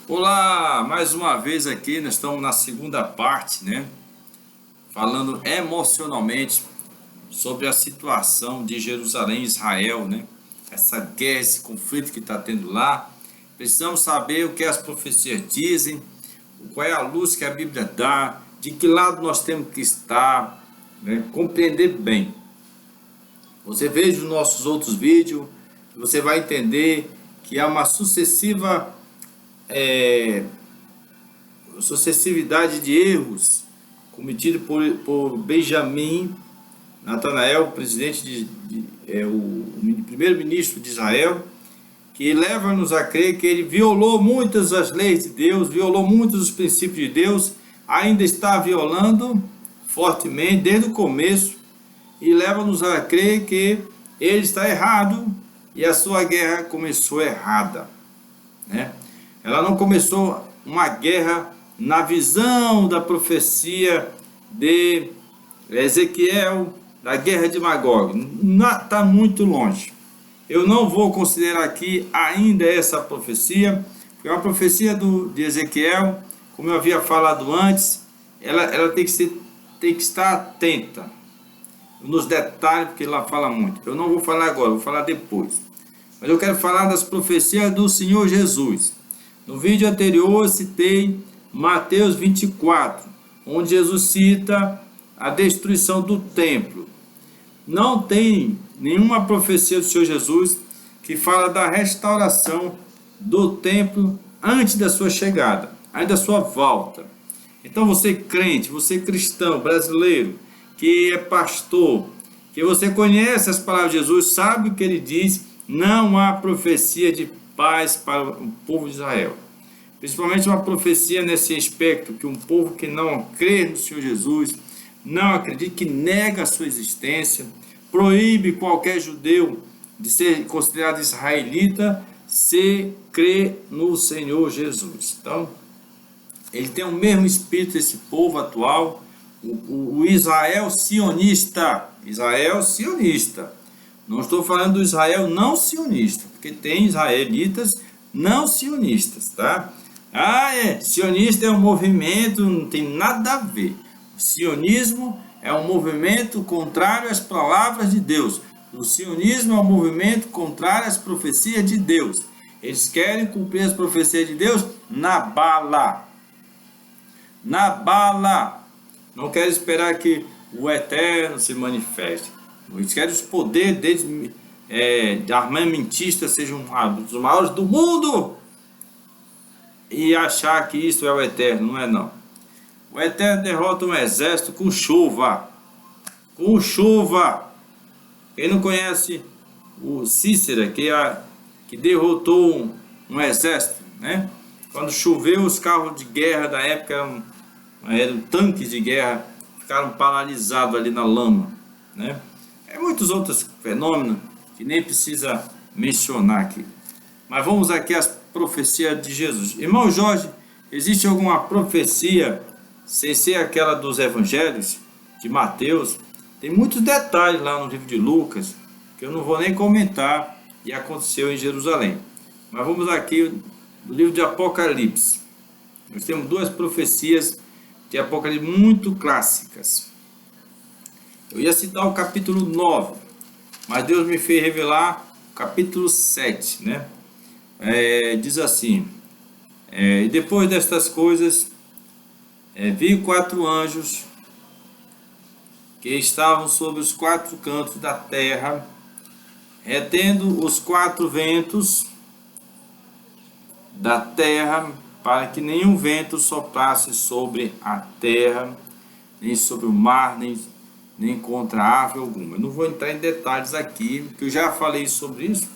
Olá, mais uma vez aqui, nós estamos na segunda parte, né? Falando emocionalmente sobre a situação de Jerusalém e Israel, né? Essa guerra, esse conflito que está tendo lá. Precisamos saber o que as profecias dizem, qual é a luz que a Bíblia dá, de que lado nós temos que estar, né? Compreender bem. Você veja os nossos outros vídeos, você vai entender que há uma sucessividade de erros cometidos por Benjamin Netanyahu, presidente o primeiro-ministro de Israel, que leva-nos a crer que ele violou muitas das leis de Deus, violou muitos dos princípios de Deus, ainda está violando fortemente desde o começo, e leva-nos a crer que ele está errado e a sua guerra começou errada, né? Ela não começou uma guerra na visão da profecia de Ezequiel, da guerra de Magog. Está muito longe. Eu não vou considerar aqui ainda essa profecia, porque é uma profecia de Ezequiel, como eu havia falado antes, ela tem que estar atenta nos detalhes, porque ela fala muito. Eu não vou falar agora, vou falar depois. Mas eu quero falar das profecias do Senhor Jesus. No vídeo anterior eu citei Mateus 24, onde Jesus cita a destruição do templo. Não tem nenhuma profecia do Senhor Jesus que fala da restauração do templo antes da sua chegada, antes da sua volta. Então você crente, você cristão, brasileiro, que é pastor, que você conhece as palavras de Jesus, sabe o que ele diz, não há profecia de paz para o povo de Israel. Principalmente uma profecia nesse aspecto, que um povo que não crê no Senhor Jesus, não acredita, que nega a sua existência, proíbe qualquer judeu de ser considerado israelita se crê no Senhor Jesus. Então, ele tem o mesmo espírito desse povo atual, o Israel sionista. Não estou falando do Israel não sionista, porque tem israelitas não sionistas, tá? Sionista é um movimento, não tem nada a ver. O sionismo é um movimento contrário às palavras de Deus. O sionismo é um movimento contrário às profecias de Deus. Eles querem cumprir as profecias de Deus na bala. Não querem esperar que o Eterno se manifeste. Eles querem os poderes de armamentistas sejam dos maiores do mundo e achar que isso é o Eterno. Não é não. O Eterno derrota um exército com chuva. Quem não conhece o Cícera, que derrotou um exército, né? Quando choveu, os carros de guerra da época eram tanques de guerra, ficaram paralisados ali na lama, né? Muitos outros fenômenos que nem precisa mencionar aqui. Mas vamos aqui às profecias de Jesus. Irmão Jorge, existe alguma profecia sem ser aquela dos evangelhos, de Mateus? Tem muitos detalhes lá no livro de Lucas, que eu não vou nem comentar, e aconteceu em Jerusalém. Mas vamos aqui no livro de Apocalipse. Nós temos duas profecias de Apocalipse muito clássicas. Eu ia citar o capítulo 9, mas Deus me fez revelar o capítulo 7, né? Diz assim, depois destas coisas, vi 4 anjos que estavam sobre os 4 cantos da terra, retendo os 4 ventos da terra, para que nenhum vento soprasse sobre a terra, nem sobre o mar, nem contra árvore alguma. Eu não vou entrar em detalhes aqui, porque eu já falei sobre isso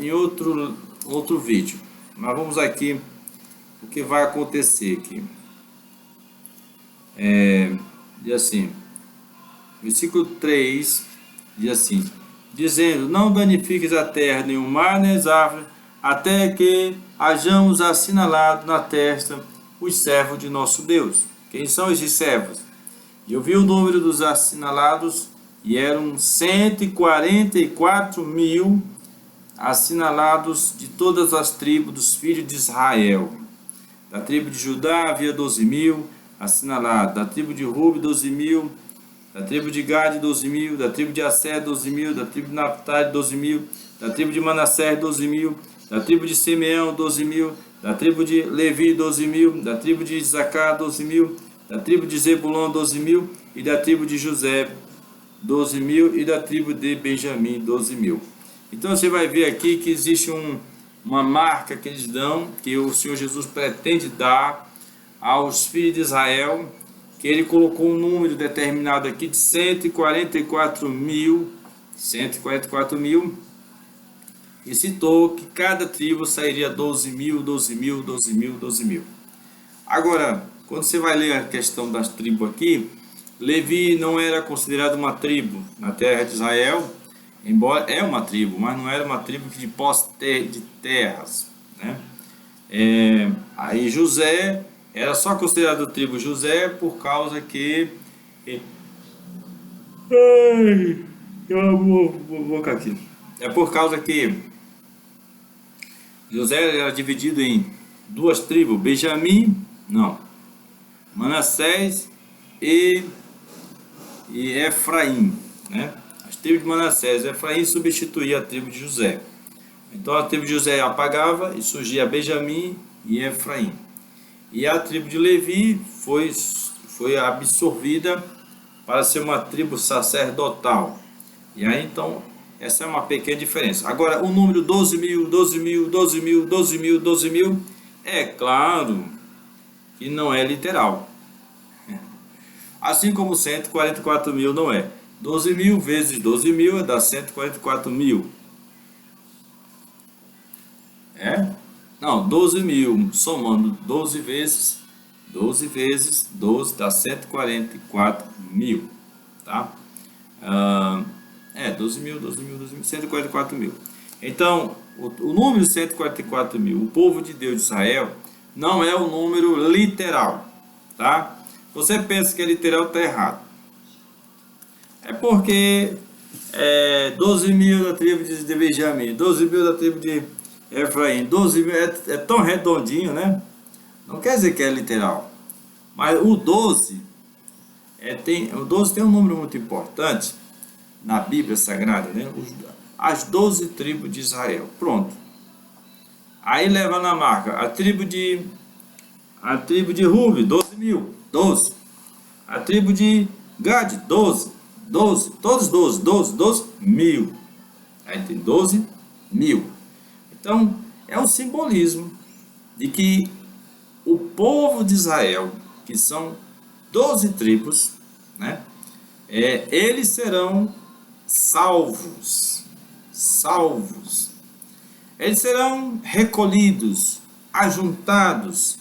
em outro vídeo. Mas vamos aqui o que vai acontecer aqui. Diz assim, versículo 3, diz assim, dizendo, não danifiques a terra, nem o mar, nem as árvores, até que hajamos assinalado na testa os servos de nosso Deus. Quem são esses servos? E eu vi o número dos assinalados, e eram 144 mil assinalados de todas as tribos dos filhos de Israel. Da tribo de Judá havia 12.000 assinalados, da tribo de Rubem 12.000, da tribo de Gade 12.000, da tribo de Asser 12.000, da tribo de Naphtali 12.000, da tribo de Manassés 12.000, da tribo de Simeão 12.000, da tribo de Levi 12.000, da tribo de Isacar 12.000, da tribo de Zebulon 12.000 e da tribo de José 12.000 e da tribo de Benjamim 12.000. Então você vai ver aqui que existe uma marca que eles dão, que o Senhor Jesus pretende dar aos filhos de Israel, que ele colocou um número determinado aqui de 144.000, e citou que cada tribo sairia 12.000, 12.000, 12.000, 12.000. Agora, quando você vai ler a questão das tribos aqui, Levi não era considerado uma tribo na terra de Israel, embora é uma tribo, mas não era uma tribo de posse de terras, né? Aí José era só considerado tribo José por causa que aqui. É por causa que José era dividido em duas tribos, Manassés e Efraim, né? As tribos de Manassés e Efraim substituía a tribo de José. Então a tribo de José apagava e surgia Benjamim e Efraim. E a tribo de Levi foi absorvida para ser uma tribo sacerdotal. E aí então, essa é uma pequena diferença. Agora, o número 12.000, 12.000, 12.000, 12.000, 12.000, é claro que não é literal. Assim como 144.000 não é. 12.000 vezes 12.000 dá 144.000. Não, 12.000 somando 12 vezes 12 dá 144.000, tá? 12.000, 144.000. Então, o número 144.000, o povo de Deus de Israel, não é o número literal, tá? Você pensa que é literal, está errado. É porque 12.000 da tribo de Benjamim, 12.000 da tribo de Efraim, 12.000 é tão redondinho, né? Não quer dizer que é literal. Mas o 12 tem um número muito importante na Bíblia Sagrada, né? As 12 tribos de Israel. Pronto. Aí leva na marca a tribo de Rubem, 12.000, 12. A tribo de Gade, 12, todos 12.000. Aí tem 12.000. Então, é um simbolismo de que o povo de Israel, que são 12 tribos, né? Eles serão salvos. Eles serão recolhidos, ajuntados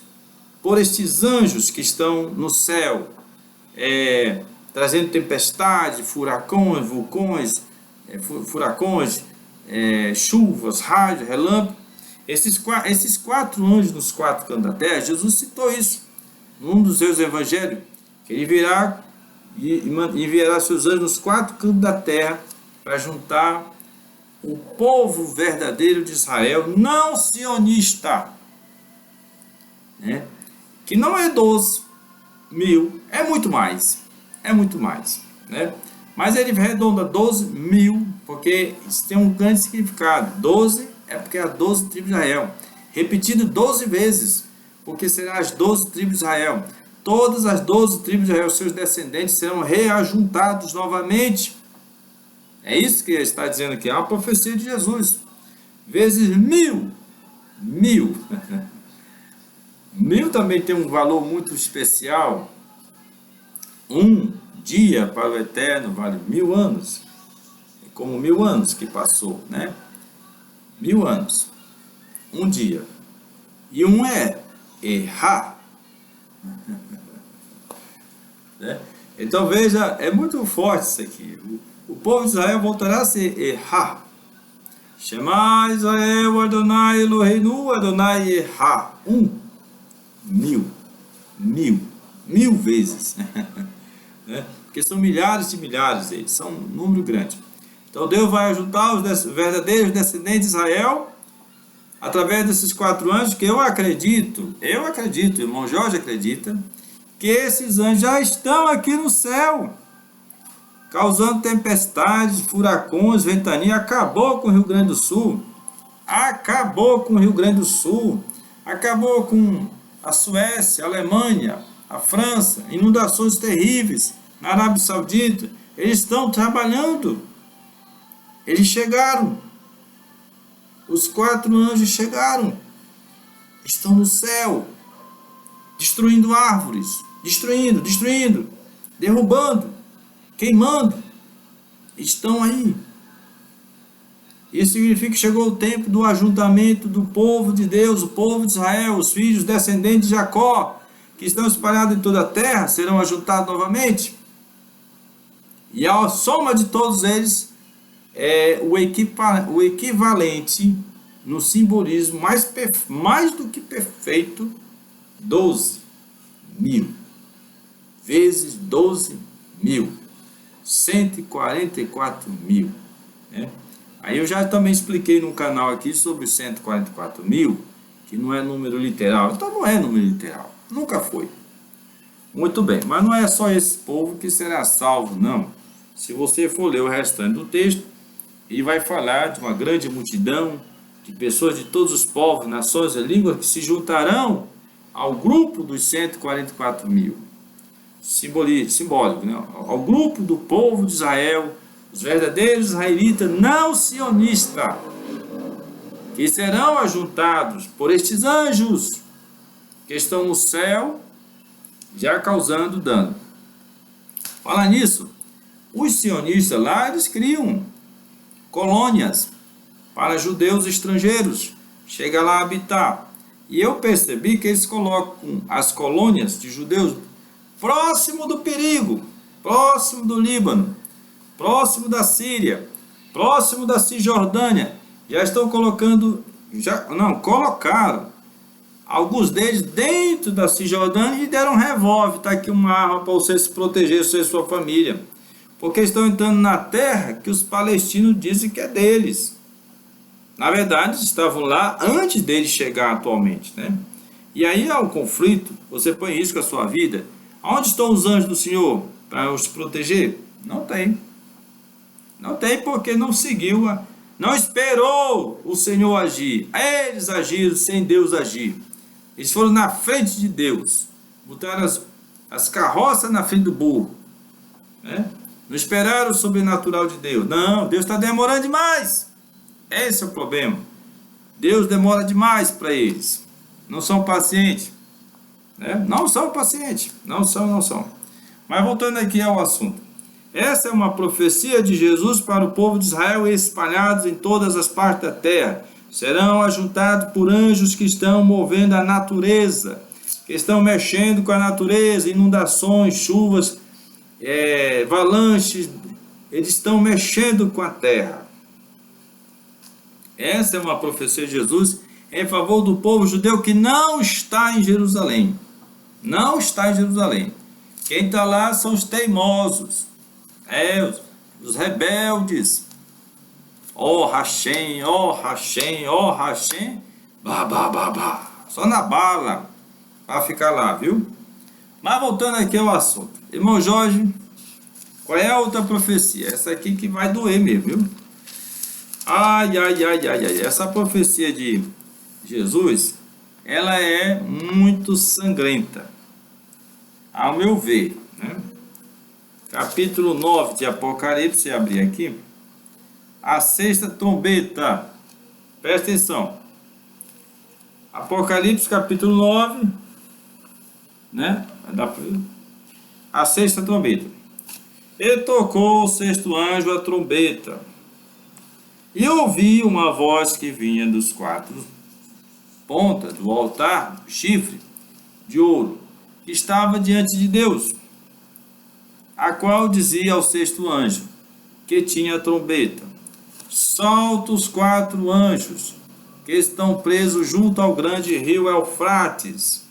por estes anjos que estão no céu, trazendo tempestade, furacões, vulcões, chuvas, raios, relâmpagos. Esses quatro anjos nos quatro cantos da terra, Jesus citou isso num dos seus evangelhos, que ele virá e enviará seus anjos nos quatro cantos da terra para juntar o povo verdadeiro de Israel, não sionista, né? Que não é 12.000, é muito mais, né? Mas ele arredonda 12.000, porque isso tem um grande significado. 12 é porque é as 12 tribos de Israel, repetido 12 vezes, porque serão as 12 tribos de Israel. Todas as 12 tribos de Israel, seus descendentes, serão reajuntados novamente. É isso que ele está dizendo aqui, é uma profecia de Jesus. Vezes 1.000. 1.000 também tem um valor muito especial. Um dia para o eterno vale 1.000 anos. É como 1.000 anos que passou, né? 1.000 anos. Um dia. E um é errar. Então veja, é muito forte isso aqui. O povo de Israel voltará a se errar. Shema Israel Adonai Eloheinu Adonai errar. 1.000 vezes. Porque são milhares de milhares, eles são um número grande. Então Deus vai ajuntar os verdadeiros descendentes de Israel através desses 4 anjos, que eu acredito, o irmão Jorge acredita, que esses anjos já estão aqui no céu, causando tempestades, furacões, ventania. Acabou com o Rio Grande do Sul, acabou com o Rio Grande do Sul, acabou com a Suécia, a Alemanha, a França, inundações terríveis na Arábia Saudita. Eles estão trabalhando, eles chegaram, os 4 anjos chegaram, estão no céu, destruindo árvores, destruindo, derrubando, queimando, estão aí. Isso significa que chegou o tempo do ajuntamento do povo de Deus, o povo de Israel, os filhos descendentes de Jacó, que estão espalhados em toda a terra, serão ajuntados novamente. E a soma de todos eles é o equivalente, no simbolismo mais do que perfeito, 12.000 vezes 12.000, 144.000, né? Aí eu já também expliquei no canal aqui sobre os 144.000, que não é número literal. Então não é número literal, nunca foi. Muito bem, mas não é só esse povo que será salvo, não. Se você for ler o restante do texto, ele vai falar de uma grande multidão de pessoas de todos os povos, nações e línguas que se juntarão ao grupo dos 144.000. Simbólico, né? Ao grupo do povo de Israel, os verdadeiros israelitas não sionistas, que serão ajuntados por estes anjos que estão no céu, já causando dano. Falar nisso, os sionistas lá, eles criam colônias para judeus estrangeiros chegar lá a habitar. E eu percebi que eles colocam as colônias de judeus próximo do perigo, próximo do Líbano, próximo da Síria, próximo da Cisjordânia. Já estão colocaram alguns deles dentro da Cisjordânia e deram um revólver. Está aqui uma arma para você se proteger, você e sua família. Porque estão entrando na terra que os palestinos dizem que é deles. Na verdade, estavam lá antes deles chegar atualmente, né? E aí há um conflito, você põe em risco a sua vida. Onde estão os anjos do Senhor para os proteger? Não tem. Não tem, porque não seguiu, não esperou o Senhor agir. Eles agiram sem Deus agir. Eles foram na frente de Deus, botaram as carroças na frente do burro, né? Não esperaram o sobrenatural de Deus. Não, Deus está demorando demais. Esse é o problema. Deus demora demais para eles. Não são pacientes, né? Não são pacientes. Não são. Mas voltando aqui ao assunto. Essa é uma profecia de Jesus para o povo de Israel espalhados em todas as partes da terra. Serão ajuntados por anjos que estão movendo a natureza, que estão mexendo com a natureza, inundações, chuvas, avalanches, eles estão mexendo com a terra. Essa é uma profecia de Jesus em favor do povo judeu que não está em Jerusalém. Não está em Jerusalém. Quem está lá são os teimosos, os rebeldes. Ó Hashem, só na bala para ficar lá, viu? Mas voltando aqui ao assunto. Irmão Jorge, qual é a outra profecia? Essa aqui que vai doer mesmo, viu? Ai. Essa profecia de Jesus, ela é muito sangrenta, ao meu ver, né? Capítulo 9 de Apocalipse, abrir aqui, a 6ª trombeta, presta atenção, Apocalipse capítulo 9, né? A 6ª trombeta. E tocou o 6º anjo a trombeta, e ouvi uma voz que vinha dos 4 pontas do altar, chifre de ouro, que estava diante de Deus, a qual dizia ao 6º anjo, que tinha a trombeta: solta os 4 anjos, que estão presos junto ao grande rio Eufrates.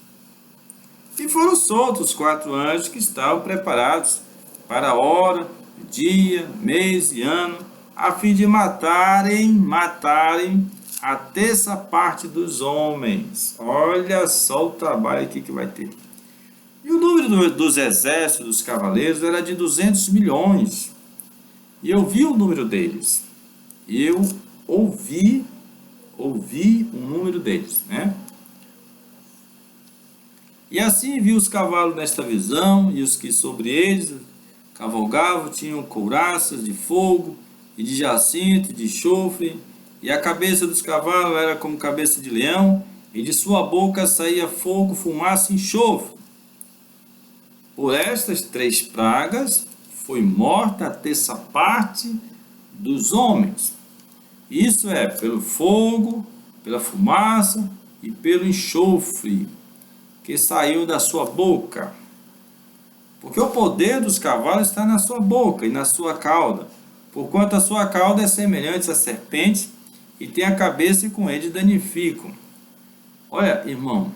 E foram soltos os 4 anjos que estavam preparados para a hora, dia, mês e ano, a fim de matarem a terça parte dos homens. Olha só o trabalho aqui que vai ter. E o número dos exércitos, dos cavaleiros, era de 200 milhões. E eu vi o número deles. Eu ouvi o número deles, né? E assim vi os cavalos nesta visão, e os que sobre eles cavalgavam tinham couraças de fogo, e de jacinto, e de enxofre, e a cabeça dos cavalos era como cabeça de leão, e de sua boca saía fogo, fumaça e enxofre. Por estas 3 pragas foi morta a terça parte dos homens. Isso é, pelo fogo, pela fumaça e pelo enxofre que saiu da sua boca. Porque o poder dos cavalos está na sua boca e na sua cauda, porquanto a sua cauda é semelhante à serpente e tem a cabeça e com ele danificam. Olha, irmão,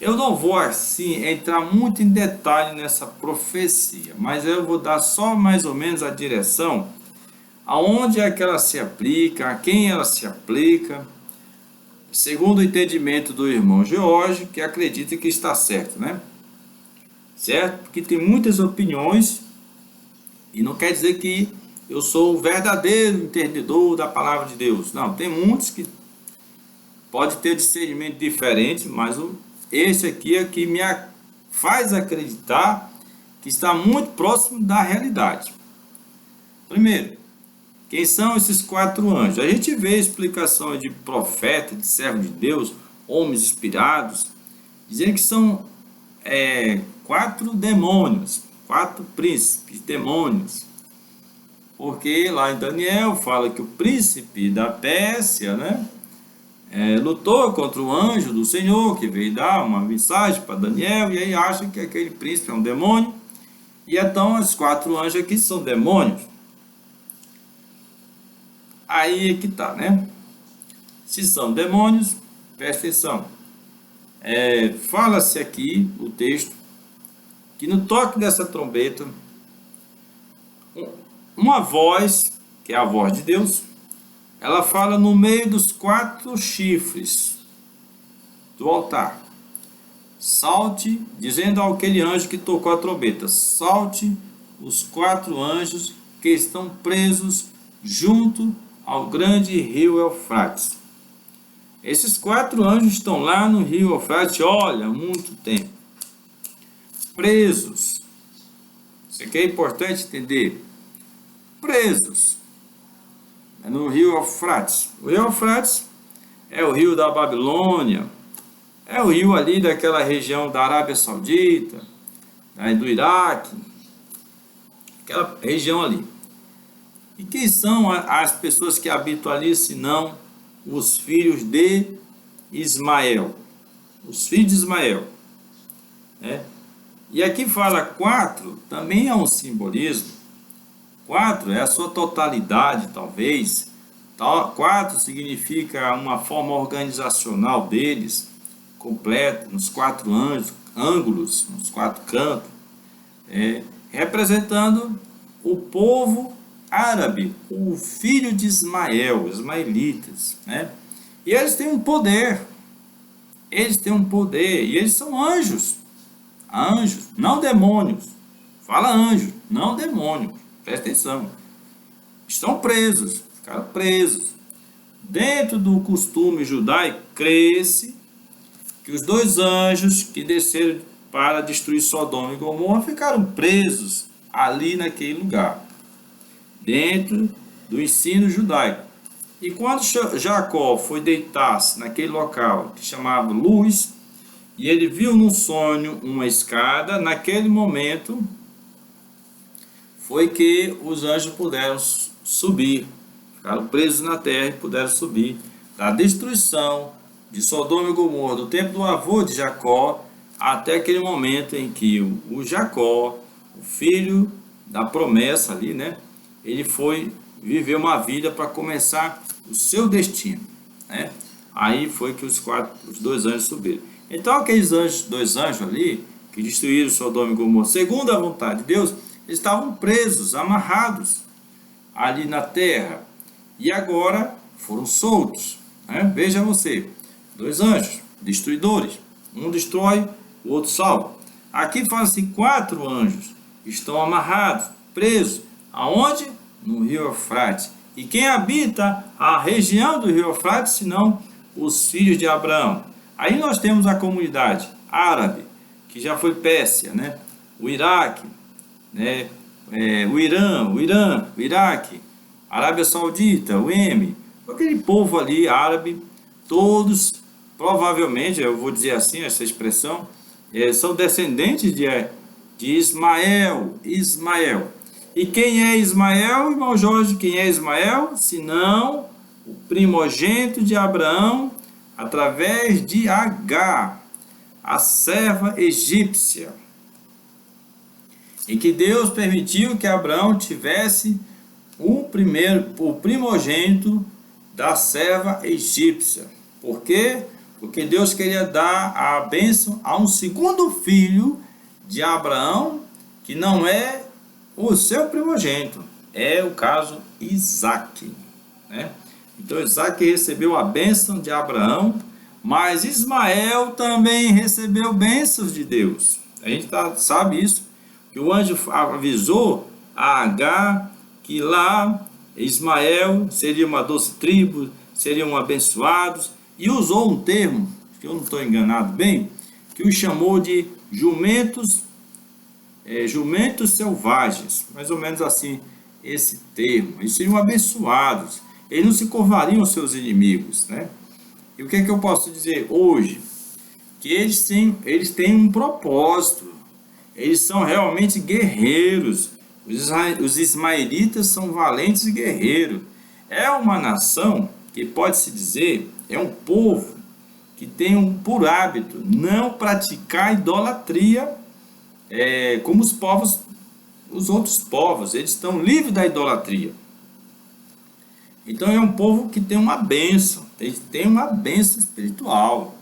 eu não vou assim entrar muito em detalhe nessa profecia, mas eu vou dar só mais ou menos a direção aonde é que ela se aplica, a quem ela se aplica, segundo o entendimento do irmão George, que acredita que está certo, né? Certo? Porque tem muitas opiniões e não quer dizer que eu sou o verdadeiro entendedor da palavra de Deus. Não, tem muitos que pode ter discernimento diferente, mas esse aqui é que me faz acreditar que está muito próximo da realidade. Primeiro, quem são esses 4 anjos? A gente vê explicações de profeta, de servo de Deus, homens inspirados, dizendo que são 4 demônios, 4 príncipes, demônios. Porque lá em Daniel fala que o príncipe da Pérsia, né, lutou contra o anjo do Senhor, que veio dar uma mensagem para Daniel, e aí acha que aquele príncipe é um demônio, e então os 4 anjos aqui são demônios. Aí é que tá, né? Se são demônios, presta atenção. Fala-se aqui, o texto, que no toque dessa trombeta, uma voz, que é a voz de Deus, ela fala no meio dos 4 chifres do altar. Salte, dizendo àquele anjo que tocou a trombeta, salte os 4 anjos que estão presos junto ao grande rio Eufrates. Esses 4 anjos estão lá no rio Eufrates, olha, há muito tempo. Presos. Isso aqui é importante entender. Presos. No rio Eufrates. O rio Eufrates é o rio da Babilônia, é o rio ali daquela região da Arábia Saudita, do Iraque, aquela região ali. E quem são as pessoas que habitam ali, senão os filhos de Ismael? Os filhos de Ismael. E aqui fala 4, também é um simbolismo. 4 é a sua totalidade, talvez. 4 significa uma forma organizacional deles, completa, nos 4 ângulos, nos 4 cantos, representando o povo árabe, o filho de Ismael, os ismaelitas, né? E eles têm um poder, e eles são anjos, não demônios, fala anjo, não demônios, presta atenção, estão presos, ficaram presos. Dentro do costume judaico, crê-se que os 2 anjos que desceram para destruir Sodoma e Gomorra ficaram presos ali naquele lugar, dentro do ensino judaico. E quando Jacó foi deitar-se naquele local que chamava Luz, e ele viu num sonho uma escada, naquele momento foi que os anjos puderam subir, ficaram presos na terra e puderam subir da destruição de Sodoma e Gomorra, do tempo do avô de Jacó, até aquele momento em que o Jacó, o filho da promessa ali, né, ele foi viver uma vida para começar o seu destino, né? Aí foi que os 2 anjos subiram. Então aqueles 2 anjos ali, que destruíram Sodoma e Gomorra, segundo a vontade de Deus, eles estavam presos, amarrados, ali na terra e agora foram soltos, né? Veja você, 2 anjos destruidores, um destrói, o outro salva. Aqui fala-se 4 anjos estão amarrados, presos, aonde? No rio Eufrates. E quem habita a região do rio Eufrates, senão os filhos de Abraão? Aí nós temos a comunidade árabe, que já foi Pérsia, né? O Iraque, né? O Irã, o Iraque, Arábia Saudita, o Iêmen, aquele povo ali árabe, todos provavelmente, eu vou dizer assim, essa expressão, são descendentes de Ismael. E quem é Ismael, irmão Jorge? Quem é Ismael? Senão o primogênito de Abraão, através de Agar, a serva egípcia, em que Deus permitiu que Abraão tivesse o primogênito da serva egípcia. Por quê? Porque Deus queria dar a bênção a um segundo filho de Abraão, que não é o seu primogênito, é o caso Isaque, né? Então Isaque recebeu a bênção de Abraão, mas Ismael também recebeu bênçãos de Deus. A gente sabe isso, que o anjo avisou a Agar que lá Ismael seria uma doce tribo, seriam abençoados, e usou um termo, que eu não estou enganado bem, que o chamou de jumentos selvagens, mais ou menos assim, esse termo. Eles seriam abençoados, eles não se curvariam aos seus inimigos, né? E o que é que eu posso dizer hoje? Que eles têm um propósito, eles são realmente guerreiros. Os ismaelitas são valentes e guerreiros. É uma nação que pode-se dizer, é um povo que tem por hábito não praticar idolatria, como os outros povos, eles estão livres da idolatria. Então é um povo que tem uma bênção, tem uma bênção espiritual.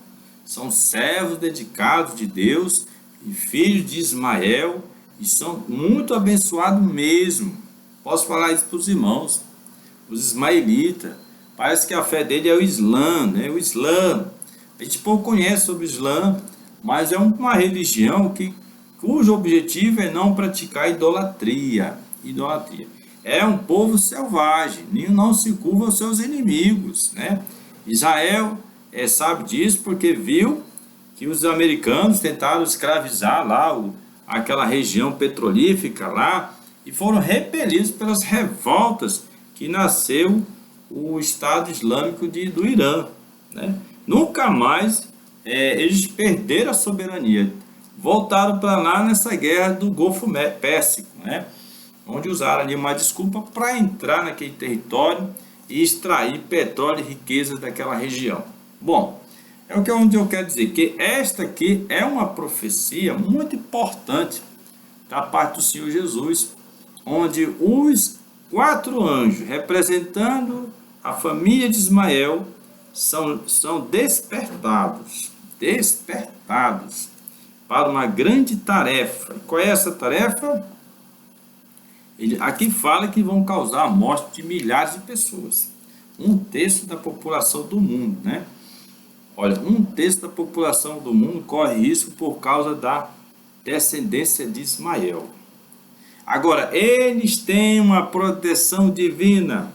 São servos dedicados de Deus e filhos de Ismael, e são muito abençoados mesmo. Posso falar isso para os irmãos, os ismaelitas. Parece que a fé dele é o Islã, né? O Islã, a gente pouco conhece sobre o Islã, mas é uma religião cujo objetivo é não praticar idolatria. É um povo selvagem, não se curva aos seus inimigos, né? Israel sabe disso porque viu que os americanos tentaram escravizar lá aquela região petrolífera lá e foram repelidos pelas revoltas que nasceu o Estado Islâmico do Irã, né? Nunca mais eles perderam a soberania, voltaram para lá nessa guerra do Golfo Pérsico, né? Onde usaram ali uma desculpa para entrar naquele território e extrair petróleo e riquezas daquela região. Bom, onde eu quero dizer que esta aqui é uma profecia muito importante da parte do Senhor Jesus, onde os 4 anjos representando a família de Ismael são despertados para uma grande tarefa. Qual é essa tarefa? Aqui fala que vão causar a morte de milhares de pessoas. 1/3 da população do mundo, né? Olha, 1/3 da população do mundo corre risco por causa da descendência de Ismael. Agora, eles têm uma proteção divina.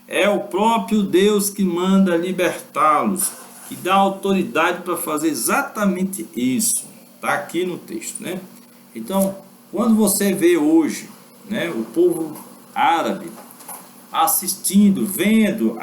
É o próprio Deus que manda libertá-los, que dá autoridade para fazer exatamente isso. Está aqui no texto, né? Então, quando você vê hoje, né, o povo árabe assistindo, vendo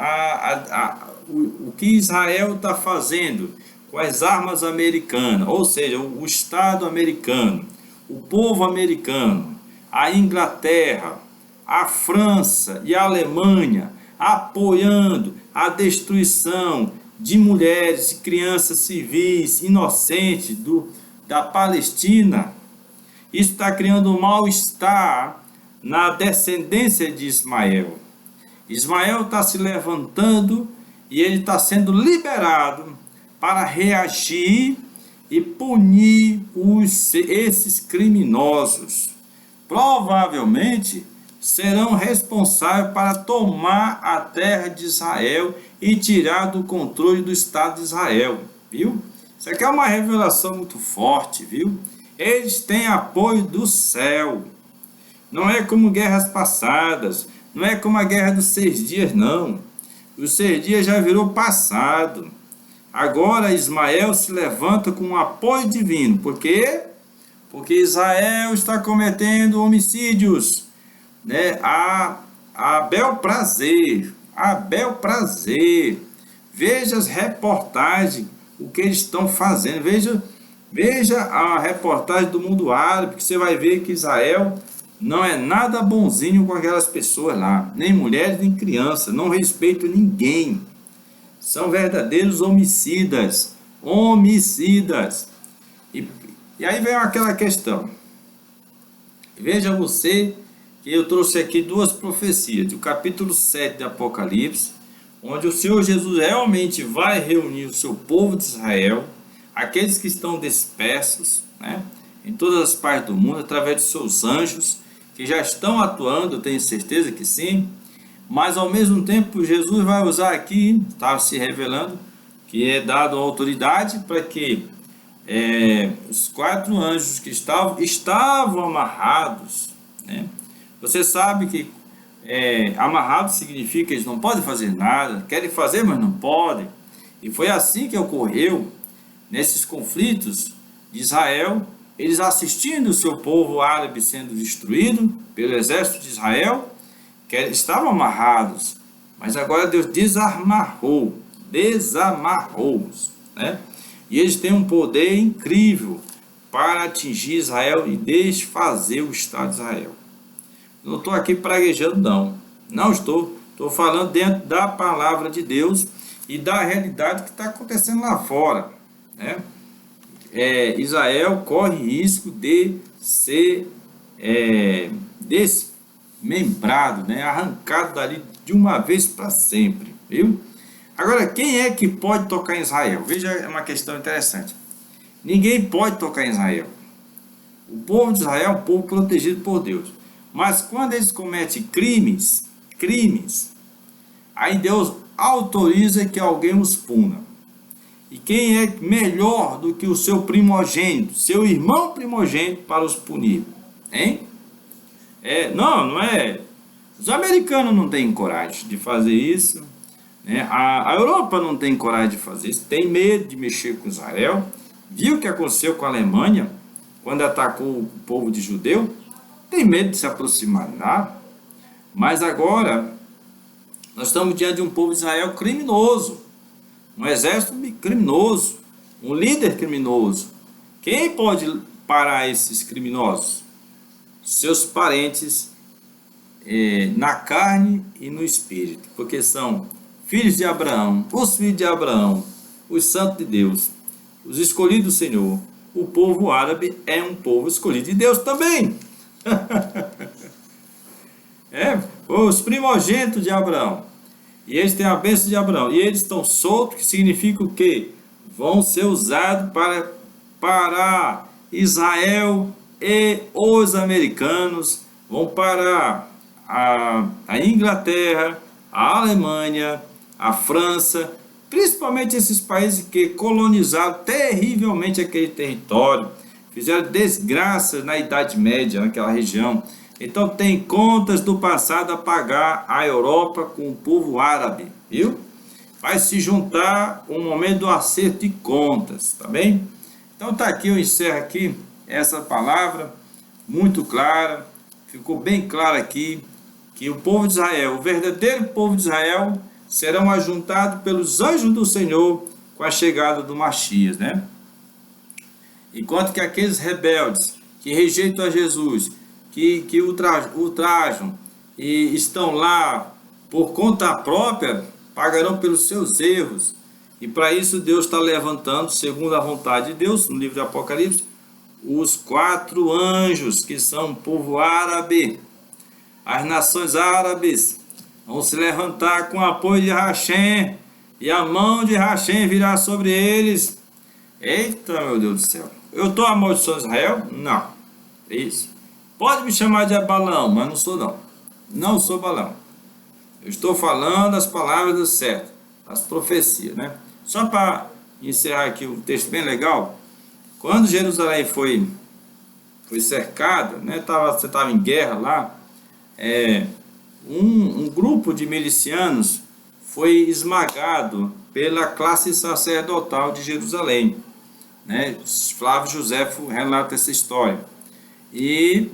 o que Israel está fazendo com as armas americanas, ou seja, o Estado americano, o povo americano, a Inglaterra, a França e a Alemanha apoiando a destruição de mulheres e crianças civis inocentes da Palestina, isso está criando um mal-estar na descendência de Ismael. Ismael está se levantando e ele está sendo liberado para reagir e punir esses criminosos. Provavelmente serão responsáveis para tomar a terra de Israel e tirar do controle do Estado de Israel, viu? Isso aqui é uma revelação muito forte, viu? Eles têm apoio do céu. Não é como guerras passadas, não é como a guerra dos 6 dias, não. Os 6 dias já virou passado. Agora Ismael se levanta com um apoio divino. Por quê? Porque Israel está cometendo homicídios, né? A bel prazer, a bel prazer. Veja as reportagens, o que eles estão fazendo. Veja a reportagem do mundo árabe, que você vai ver que Israel não é nada bonzinho com aquelas pessoas lá, nem mulheres, nem crianças, não respeitam ninguém. São verdadeiros homicidas, homicidas. E aí vem aquela questão. Veja você que eu trouxe aqui 2 profecias, do capítulo 7 de Apocalipse, onde o Senhor Jesus realmente vai reunir o seu povo de Israel, aqueles que estão dispersos, né, em todas as partes do mundo, através de seus anjos, que já estão atuando, eu tenho certeza que sim, mas ao mesmo tempo Jesus vai usar aqui, está se revelando, que é dado a autoridade para que os 4 anjos que estavam amarrados, né? Você sabe que amarrado significa que eles não podem fazer nada, querem fazer, mas não podem. E foi assim que ocorreu nesses conflitos de Israel, eles assistindo o seu povo árabe sendo destruído pelo exército de Israel, que estavam amarrados, mas agora Deus desamarrou-os, né? E eles têm um poder incrível para atingir Israel e desfazer o Estado de Israel. Não estou aqui praguejando, não estou falando dentro da palavra de Deus e da realidade que está acontecendo lá fora, né? Israel corre risco de ser desmembrado, né? Arrancado dali de uma vez para sempre, viu? Agora, quem é que pode tocar em Israel? Veja, é uma questão interessante. Ninguém pode tocar em Israel. O povo de Israel é um povo protegido por Deus. Mas quando eles cometem crimes, aí Deus autoriza que alguém os puna. E quem é melhor do que o seu primogênito, seu irmão primogênito, para os punir? Hein? Não é. Os americanos não têm coragem de fazer isso, né? A Europa não tem coragem de fazer isso, tem medo de mexer com Israel. Viu o que aconteceu com a Alemanha quando atacou o povo de judeu? Tem medo de se aproximar nada. Mas agora nós estamos diante de um povo de Israel criminoso, um exército criminoso, um líder criminoso. Quem pode parar esses criminosos? Seus parentes na carne e no espírito, porque são filhos de Abraão, os filhos de Abraão, os santos de Deus, os escolhidos do Senhor. O povo árabe é um povo escolhido de Deus também. Os primogênitos de Abraão. E eles têm a bênção de Abraão. E eles estão soltos, que significa o quê? Vão ser usados para Israel e os americanos, vão para a Inglaterra, a Alemanha, a França, principalmente esses países que colonizaram terrivelmente aquele território, fizeram desgraças na Idade Média, naquela região. Então tem contas do passado a pagar a Europa com o povo árabe, viu? Vai se juntar um momento do acerto de contas, tá bem? Então tá aqui, eu encerro aqui essa palavra muito clara, ficou bem claro aqui que o povo de Israel, o verdadeiro povo de Israel, serão ajuntados pelos anjos do Senhor com a chegada do Messias, né? Enquanto que aqueles rebeldes que rejeitam a Jesus, que ultrajam e estão lá por conta própria, pagarão pelos seus erros. E para isso Deus está levantando, segundo a vontade de Deus, no livro de Apocalipse, os 4 anjos, que são o povo árabe. As nações árabes vão se levantar com o apoio de Hashem, e a mão de Hashem virá sobre eles. Eita, meu Deus do céu. Eu estou amaldiçoando Israel? Não. É isso. Pode me chamar de Abalão, mas não sou não. Não sou balão. Eu estou falando as palavras certas, as profecias, né? Só para encerrar aqui um texto bem legal. Quando Jerusalém foi cercada, né? Você estava em guerra lá. Um grupo de milicianos foi esmagado pela classe sacerdotal de Jerusalém, né? Flávio Joséfo relata essa história. E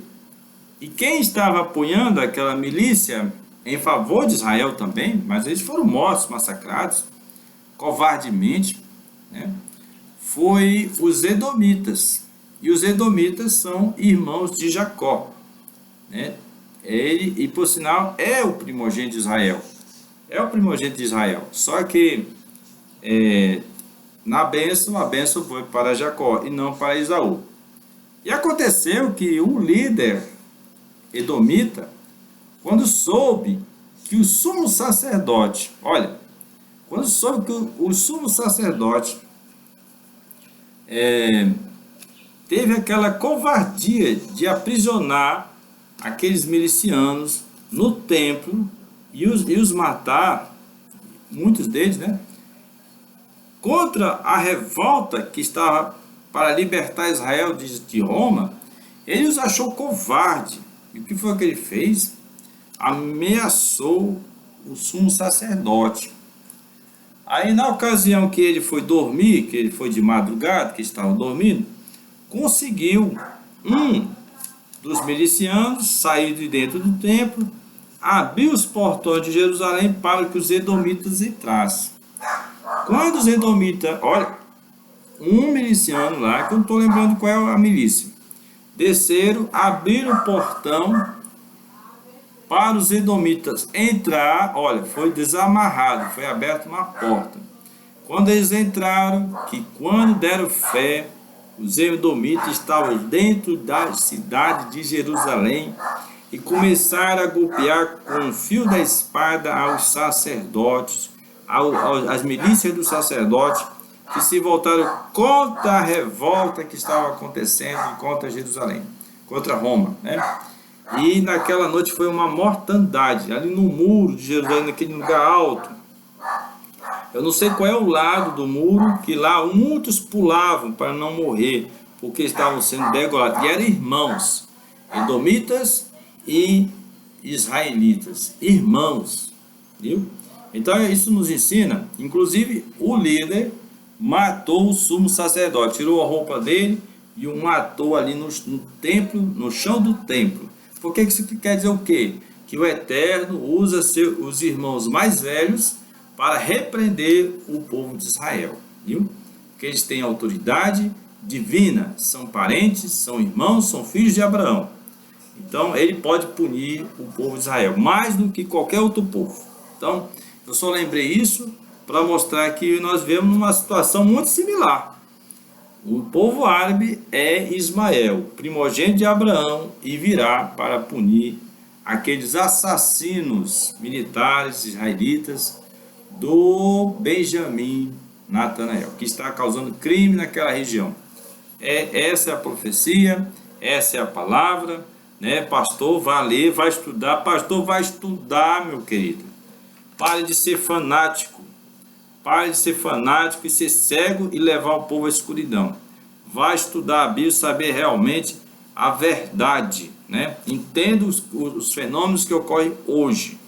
quem estava apoiando aquela milícia em favor de Israel também, mas eles foram mortos, massacrados, covardemente, né? Foi os edomitas. E os edomitas são irmãos de Jacó, né? Ele, e por sinal, é o primogênito de Israel. É o primogênito de Israel. Só que a bênção foi para Jacó e não para Esaú. E aconteceu que o líder edomita, quando soube que o sumo sacerdote, quando soube que o sumo sacerdote teve aquela covardia de aprisionar aqueles milicianos no templo e os matar, muitos deles, né? Contra a revolta que estava para libertar Israel de Roma, ele os achou covarde. E o que foi que ele fez? Ameaçou o sumo sacerdote. Aí, na ocasião que ele foi dormir, que ele foi de madrugada, que estava dormindo, conseguiu um dos milicianos sair de dentro do templo, abrir os portões de Jerusalém para que os edomitas entrassem. Quando os edomitas, um miliciano lá, que eu não estou lembrando qual é a milícia, desceram, abriram o portão para os edomitas entrar, foi desamarrado, foi aberta uma porta. Quando eles entraram, quando deram fé, os edomitas estavam dentro da cidade de Jerusalém e começaram a golpear com o fio da espada aos sacerdotes, às milícias dos sacerdotes, que se voltaram contra a revolta que estava acontecendo contra Jerusalém, contra Roma, né? E naquela noite foi uma mortandade, ali no muro de Jerusalém, naquele lugar alto. Eu não sei qual é o lado do muro, que lá muitos pulavam para não morrer, porque estavam sendo degolados. E eram irmãos, edomitas e israelitas, irmãos, viu? Então isso nos ensina, inclusive o líder matou o sumo sacerdote, tirou a roupa dele e o matou ali no templo, no chão do templo. Porque isso quer dizer o quê? Que o Eterno usa os irmãos mais velhos para repreender o povo de Israel, viu? Porque eles têm autoridade divina, são parentes, são irmãos, são filhos de Abraão. Então ele pode punir o povo de Israel, mais do que qualquer outro povo. Então, eu só lembrei isso para mostrar que nós vemos uma situação muito similar. O povo árabe é Ismael, primogênito de Abraão, e virá para punir aqueles assassinos militares israelitas do Benjamim Natanael, que está causando crime naquela região. Essa é a profecia, essa é a palavra, né? Pastor, vai ler, vai estudar. Pastor, vai estudar, meu querido. Pare de ser fanático. Pare de ser fanático e ser cego e levar o povo à escuridão. Vai estudar a Bíblia, saber realmente a verdade, né? Entenda os fenômenos que ocorrem hoje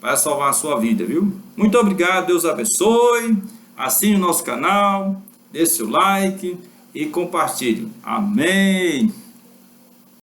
para salvar a sua vida, viu? Muito obrigado, Deus abençoe. Assine o nosso canal, dê seu like e compartilhe. Amém.